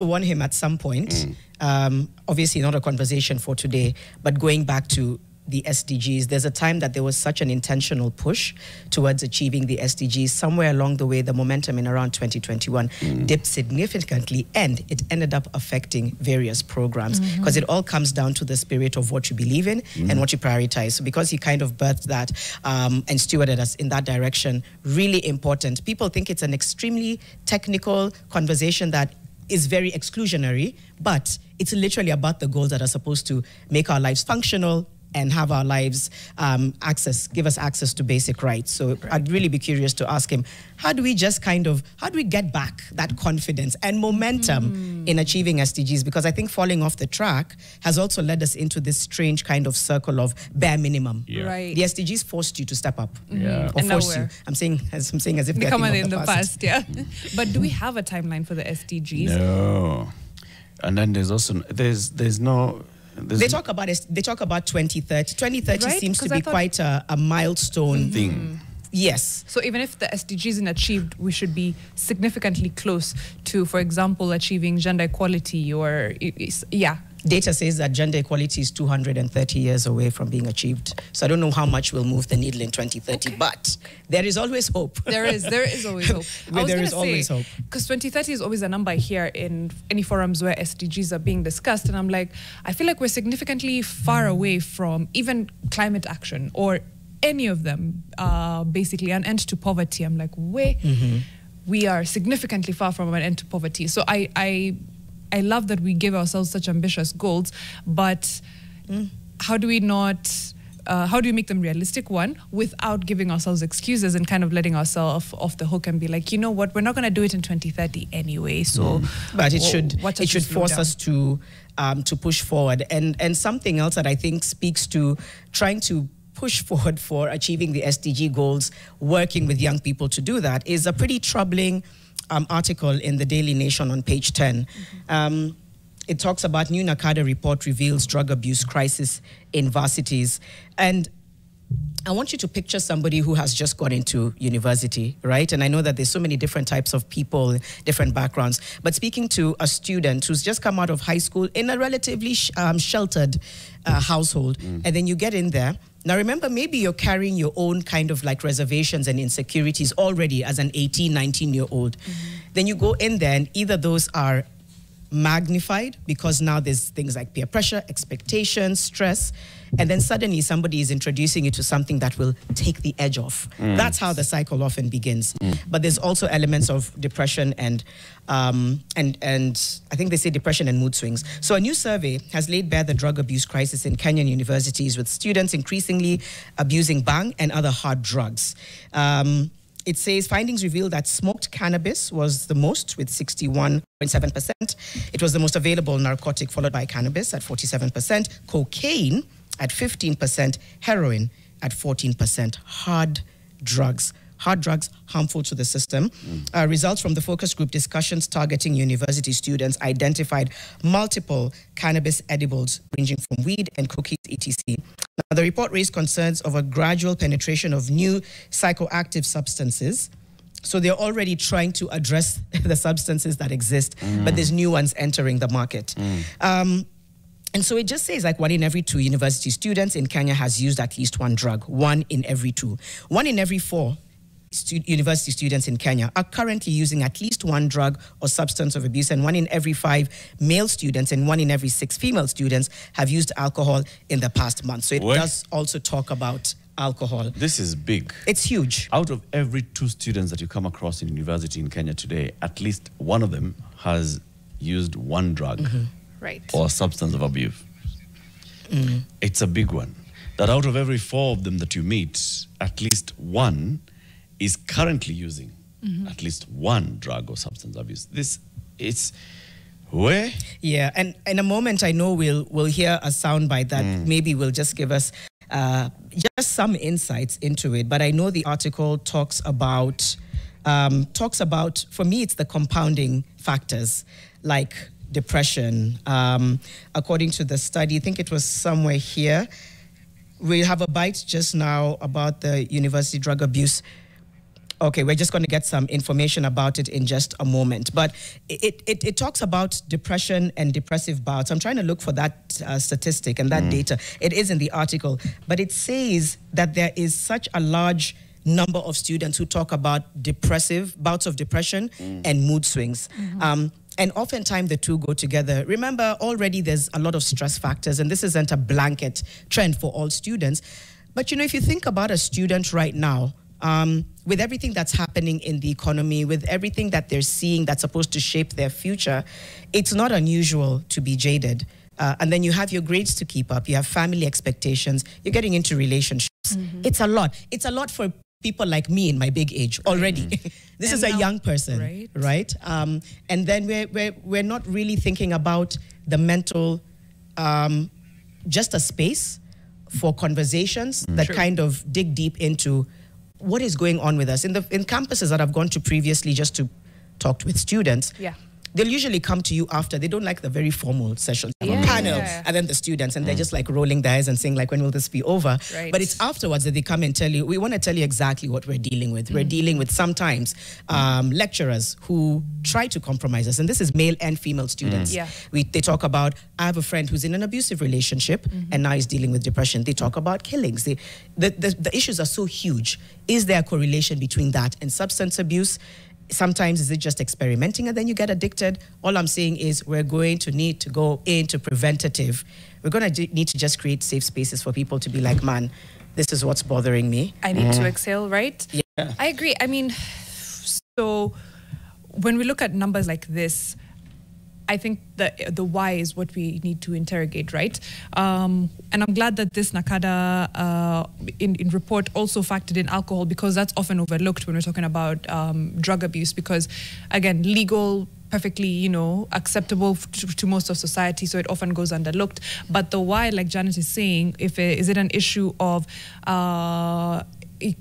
warn him at some point. Obviously not a conversation for today, but going back to the SDGs, there's a time that there was such an intentional push towards achieving the SDGs. Somewhere along the way, the momentum in around 2021 dipped significantly, and it ended up affecting various programs, because it all comes down to the spirit of what you believe in and what you prioritize. So because he kind of birthed that and stewarded us in that direction, really important. People think it's an extremely technical conversation that is very exclusionary, but it's literally about the goals that are supposed to make our lives functional and have our lives give us access to basic rights. So I'd really be curious to ask him, how do we get back that confidence and momentum in achieving SDGs? Because I think falling off the track has also led us into this strange kind of circle of bare minimum. Right. The SDGs forced you to step up. And forced you. I'm saying as if they come in the past. Yeah. But do we have a timeline for the SDGs? No. And then there's also they talk about 2030. 2030 seems to be quite a milestone thing. Yes. So even if the SDGs isn't achieved, we should be significantly close to, for example, achieving gender equality or, Data says that gender equality is 230 years away from being achieved. So I don't know how much will move the needle in 2030, but there is always hope. There is always hope. There is always hope. Because 2030 is always a number here in any forums where SDGs are being discussed. And I'm like, I feel like we're significantly far away from even climate action or any of them, basically an end to poverty. I'm like, we are significantly far from an end to poverty. So I love that we give ourselves such ambitious goals, but how do we make them realistic, one, without giving ourselves excuses and kind of letting ourselves off the hook and be like, you know what, we're not going to do it in 2030 anyway. So, but it should force us to push forward. And something else that I think speaks to trying to push forward for achieving the SDG goals, working with young people to do that, is a pretty troubling article in the Daily Nation on page 10. It talks about new Nacada report reveals drug abuse crisis in varsities. And I want you to picture somebody who has just got into university, right? And I know that there's so many different types of people, different backgrounds, but speaking to a student who's just come out of high school in a relatively sheltered household, and then you get in there. Now, remember, maybe you're carrying your own kind of like reservations and insecurities already as an 18, 19-year-old. Then you go in there and either those are magnified because now there's things like peer pressure, expectations, stress, and then suddenly somebody is introducing you to something that will take the edge off. That's how the cycle often begins. But there's also elements of depression and I think they say depression and mood swings. So a new survey has laid bare the drug abuse crisis in Kenyan universities, with students increasingly abusing bhang and other hard drugs. It says findings reveal that smoked cannabis was the most, with 61.7%. It was the most available narcotic, followed by cannabis at 47%, cocaine at 15%, heroin at 14%. Hard drugs, harmful to the system. Results from the focus group discussions targeting university students identified multiple cannabis edibles ranging from weed and cookies, etc. Now, the report raised concerns of a gradual penetration of new psychoactive substances. So they're already trying to address the substances that exist, but there's new ones entering the market. And so it just says like 1 in every 2 university students in Kenya has used at least one drug. 1 in every 2. 1 in every 4 university students in Kenya are currently using at least one drug or substance of abuse, and 1 in every 5 male students and 1 in every 6 female students have used alcohol in the past month. So it does also talk about alcohol. This is big. It's huge. Out of every 2 students that you come across in university in Kenya today, at least one of them has used one drug or substance of abuse. It's a big one. That out of every 4 of them that you meet, at least one is currently using at least one drug or substance abuse. This is where? Yeah, and in a moment I know we'll hear a soundbite that maybe will just give us just some insights into it. But I know the article talks about, for me, it's the compounding factors like depression. According to the study, I think it was somewhere here, we have a bite just now about the university drug abuse. Okay, we're just going to get some information about it in just a moment. But it talks about depression and depressive bouts. I'm trying to look for that statistic and that data. It is in the article. But it says that there is such a large number of students who talk about bouts of depression and mood swings. And oftentimes the two go together. Remember, already there's a lot of stress factors, and this isn't a blanket trend for all students. But, you know, if you think about a student right now, with everything that's happening in the economy, with everything that they're seeing that's supposed to shape their future, it's not unusual to be jaded. And then you have your grades to keep up. You have family expectations. You're getting into relationships. It's a lot. It's a lot for people like me in my big age already. This is a young person, right? And then we're not really thinking about the mental, just a space for conversations that kind of dig deep into what is going on with us. In campuses that I've gone to previously just to talk with students, they'll usually come to you after. They don't like the very formal sessions, panel, and then the students, and they're just like rolling their eyes and saying like, when will this be over? But it's afterwards that they come and tell you, we want to tell you exactly what we're dealing with. We're dealing with sometimes lecturers who try to compromise us, and this is male and female students. They talk about, I have a friend who's in an abusive relationship and now he's dealing with depression. They talk about killings. The issues are so huge. Is there a correlation between that and substance abuse? Sometimes is it just experimenting and then you get addicted? All I'm saying is we're going to need to go into preventative. We're going to need to just create safe spaces for people to be like, man, this is what's bothering me. I need to exhale, right? Yeah. I agree. I mean, so when we look at numbers like this, I think the why is what we need to interrogate, right? And I'm glad that this Nacada in report also factored in alcohol, because that's often overlooked when we're talking about drug abuse, because again, legal, perfectly, you know, acceptable to most of society, so it often goes underlooked. But the why, like Janet is saying, is it an issue of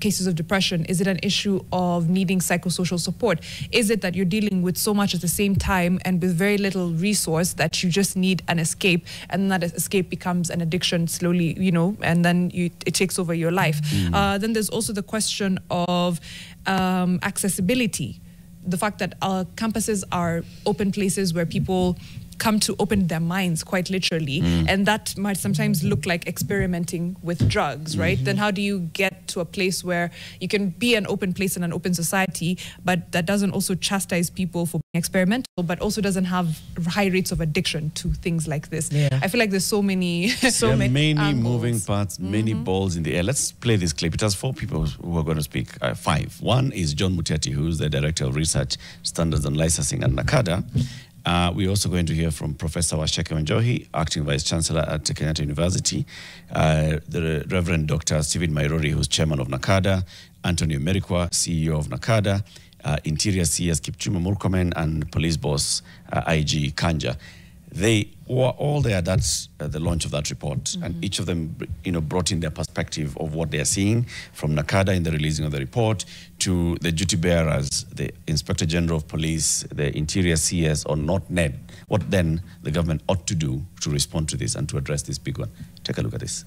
cases of depression? Is it an issue of needing psychosocial support? Is it that you're dealing with so much at the same time and with very little resource that you just need an escape, and that escape becomes an addiction slowly, you know, and then it takes over your life? Then there's also the question of accessibility. The fact that our campuses are open places where people come to open their minds, quite literally, and that might sometimes look like experimenting with drugs, right? Then how do you get to a place where you can be an open place in an open society, but that doesn't also chastise people for being experimental, but also doesn't have high rates of addiction to things like this? I feel like there's so many many moving parts, many balls in the air. Let's play this clip. It has 4 people who are going to speak, 5. One is John Mutiati, who's the Director of Research, Standards and Licensing at Nacada. We're also going to hear from Professor Washeke Wanjohi, Acting Vice Chancellor at Kenyatta University, the Reverend Dr. Stephen Mairori, who's Chairman of Nacada, Antonio Merikwa, CEO of Nacada, Interior CS Kipchuma Murkomen, and Police Boss IG Kanja. They were all there at the launch of that report, and each of them, you know, brought in their perspective of what they are seeing, from Nacada in the releasing of the report to the duty bearers, the Inspector General of Police, the Interior CS on NED, what then the government ought to do to respond to this and to address this big one. Take a look at this.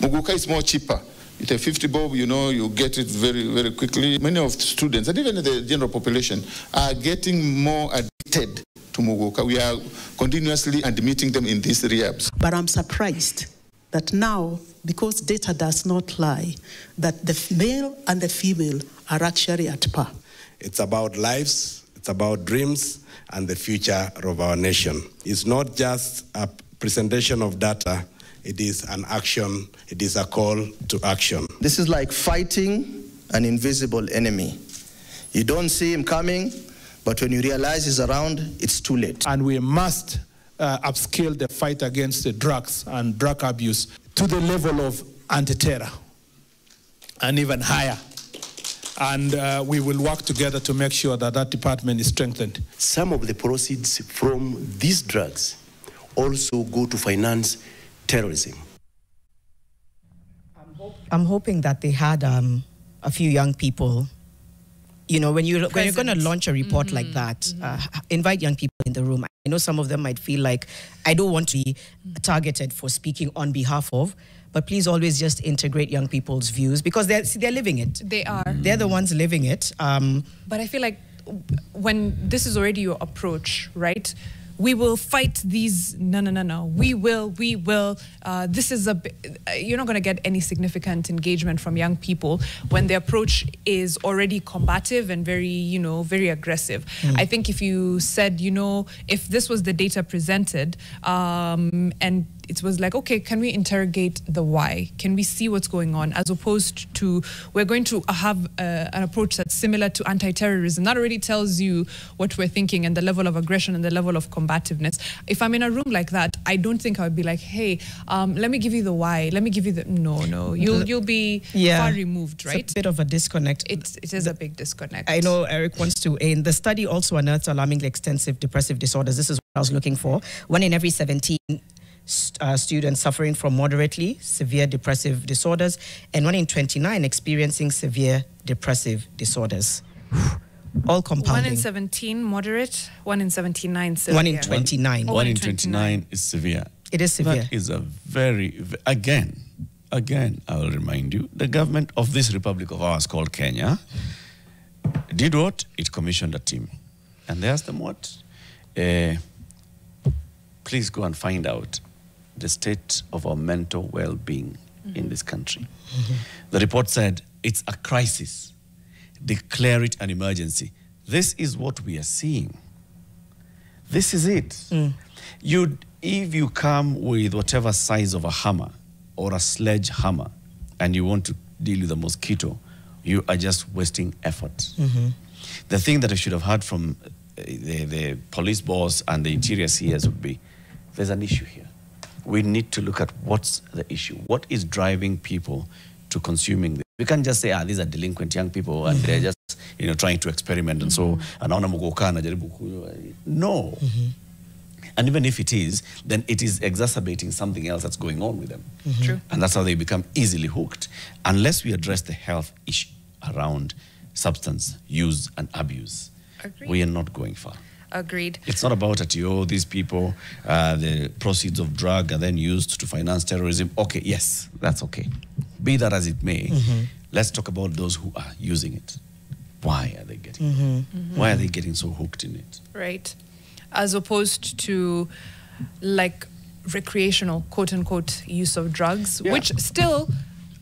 Muguka is more cheaper. With a 50 bob, you know, you get it very, very quickly. Many of the students, and even the general population, are getting more addicted to Muguka. We are continuously admitting them in these rehabs. But I'm surprised that now, because data does not lie, that the male and the female are actually at par. It's about lives, it's about dreams, and the future of our nation. It's not just a presentation of data, it is an action, it is a call to action. This is like fighting an invisible enemy. You don't see him coming, but when you realize he's around, it's too late. And we must upscale the fight against the drugs and drug abuse to the level of anti-terror and even higher. And we will work together to make sure that that department is strengthened. Some of the proceeds from these drugs also go to finance terrorism. I'm hoping that they had a few young people. You know, when you're going to launch a report like that, invite young people in the room. I know some of them might feel like, I don't want to be targeted for speaking on behalf of, but please always just integrate young people's views, because they're living it. They are. They're the ones living it. But I feel like when this is already your approach, right? We will fight these, no. We will. This is you're not going to get any significant engagement from young people when the approach is already combative and very, very aggressive. I think if you said, if this was the data presented, and it was like, okay, can we interrogate the why? Can we see what's going on? As opposed to, we're going to have an approach that's similar to anti-terrorism. That already tells you what we're thinking and the level of aggression and the level of combativeness. If I'm in a room like that, I don't think I would be like, hey, let me give you the why. Let me give you the, no. You'll be far removed, right? It's a bit of a disconnect. It is a big disconnect. I know Eric wants to, in the study also unearthed alarmingly extensive depressive disorders. This is what I was looking for. 1 in every 17 students suffering from moderately severe depressive disorders, and 1 in 29 experiencing severe depressive disorders. All compounding. 1 in 17 moderate, 1 in 79 severe. 1 in 29. 1 in 29 is severe. It is severe. That is a very, again, I will remind you, the government of this republic of ours called Kenya did what? It commissioned a team. And they asked them what? Please go and find out the state of our mental well-being in this country. The report said, it's a crisis. Declare it an emergency. This is what we are seeing. This is it. If you come with whatever size of a hammer or a sledgehammer and you want to deal with a mosquito, you are just wasting effort. The thing that I should have heard from the police boss and the interior CS would be, there's an issue here. We need to look at what's the issue. What is driving people to consuming this? We can't just say, these are delinquent young people and they're just, trying to experiment and so, no. And even if it is, then it is exacerbating something else that's going on with them. True. And that's how they become easily hooked. Unless we address the health issue around substance use and abuse, we are not going far. Agreed. It's not about these people, the proceeds of drug are then used to finance terrorism. Okay, yes, that's okay. Be that as it may, let's talk about those who are using it. Why are they getting it? Why are they getting so hooked in it? Right. As opposed to like recreational, quote unquote, use of drugs, which still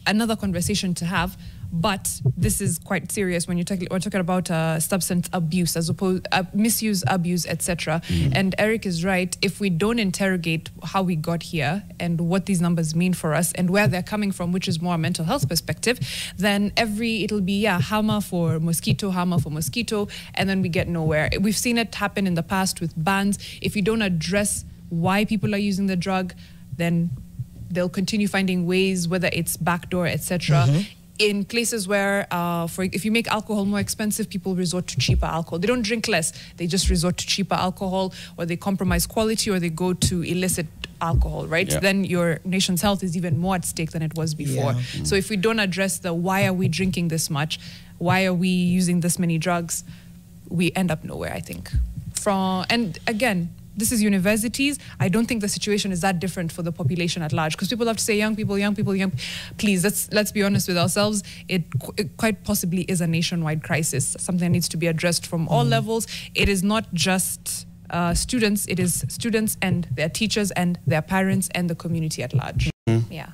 another conversation to have. But this is quite serious when we're talking about substance abuse, as opposed misuse, abuse, etc. And Eric is right. If we don't interrogate how we got here and what these numbers mean for us and where they're coming from, which is more a mental health perspective, then it'll be hammer for mosquito, and then we get nowhere. We've seen it happen in the past with bans. If you don't address why people are using the drug, then they'll continue finding ways, whether it's backdoor, etc. In places where, if you make alcohol more expensive, people resort to cheaper alcohol. They don't drink less, they just resort to cheaper alcohol, or they compromise quality, or they go to illicit alcohol, right? Yeah. Then your nation's health is even more at stake than it was before. So if we don't address the why are we drinking this much, why are we using this many drugs, we end up nowhere, I think. And again, this is universities. I don't think the situation is that different for the population at large, because people have to say young people. Please, let's be honest with ourselves. It quite possibly is a nationwide crisis, something that needs to be addressed from all levels. It is not just students. It is students and their teachers and their parents and the community at large. Yeah.